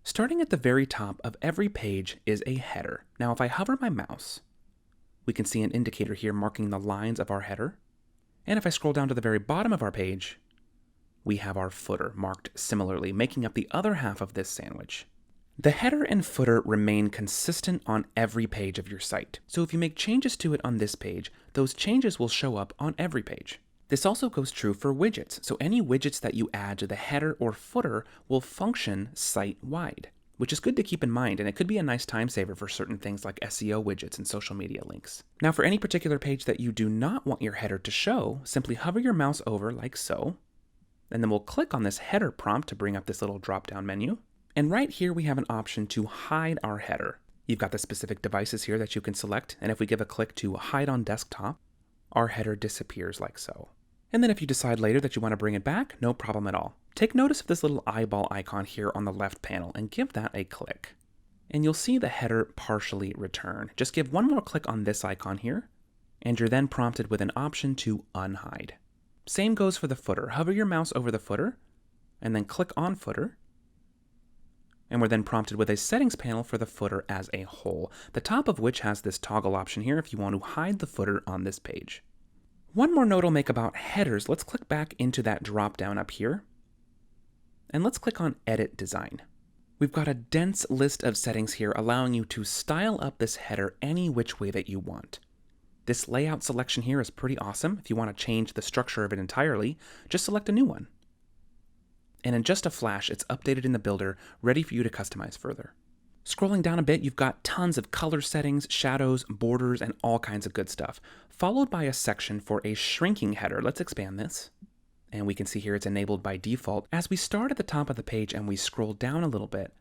Starting at the very top of every page is a header. Now if I hover my mouse, we can see an indicator here marking the lines of our header. And if I scroll down to the very bottom of our page, we have our footer marked similarly, making up the other half of this sandwich. The header and footer remain consistent on every page of your site. So if you make changes to it on this page, those changes will show up on every page. This also goes true for widgets. So any widgets that you add to the header or footer will function site-wide, which is good to keep in mind, and it could be a nice time saver for certain things like SEO widgets and social media links. Now for any particular page that you do not want your header to show, simply hover your mouse over like so, and then we'll click on this header prompt to bring up this little drop-down menu. And right here we have an option to hide our header. You've got the specific devices here that you can select, and if we give a click to hide on desktop, our header disappears like so. And then if you decide later that you want to bring it back, no problem at all. Take notice of this little eyeball icon here on the left panel and give that a click. And you'll see the header partially return. Just give one more click on this icon here, and you're then prompted with an option to unhide. Same goes for the footer. Hover your mouse over the footer, and then click on footer. And we're then prompted with a settings panel for the footer as a whole, the top of which has this toggle option here if you want to hide the footer on this page. One more note I'll make about headers. Let's click back into that drop down up here, and let's click on Edit Design. We've got a dense list of settings here allowing you to style up this header any which way that you want. This layout selection here is pretty awesome. If you want to change the structure of it entirely, just select a new one. And in just a flash, it's updated in the builder, ready for you to customize further. Scrolling down a bit, you've got tons of color settings, shadows, borders, and all kinds of good stuff, followed by a section for a shrinking header. Let's expand this. And we can see here it's enabled by default. As we start at the top of the page and we scroll down a little bit,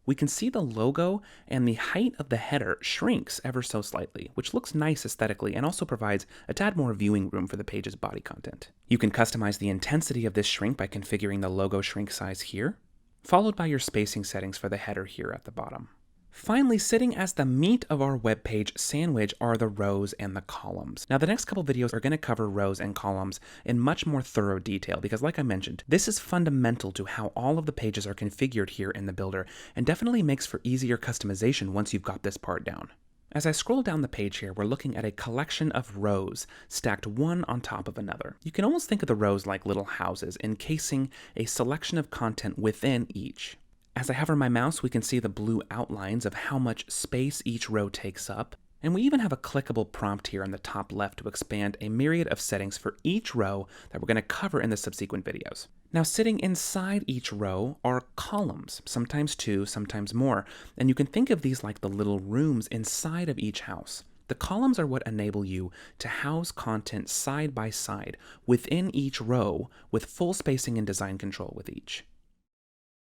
we can see the logo and the height of the header shrinks ever so slightly, which looks nice aesthetically and also provides a tad more viewing room for the page's body content. You can customize the intensity of this shrink by configuring the logo shrink size here, followed by your spacing settings for the header here at the bottom. Finally, sitting as the meat of our web page sandwich are the rows and the columns. Now, the next couple videos are going to cover rows and columns in much more thorough detail because, like I mentioned, this is fundamental to how all of the pages are configured here in the builder and definitely makes for easier customization once you've got this part down. As I scroll down the page here, we're looking at a collection of rows stacked one on top of another. You can almost think of the rows like little houses, encasing a selection of content within each. As I hover my mouse, we can see the blue outlines of how much space each row takes up, and we even have a clickable prompt here on the top left to expand a myriad of settings for each row that we're going to cover in the subsequent videos. Now, sitting inside each row are columns, sometimes two, sometimes more, and you can think of these like the little rooms inside of each house. The columns are what enable you to house content side by side within each row with full spacing and design control with each.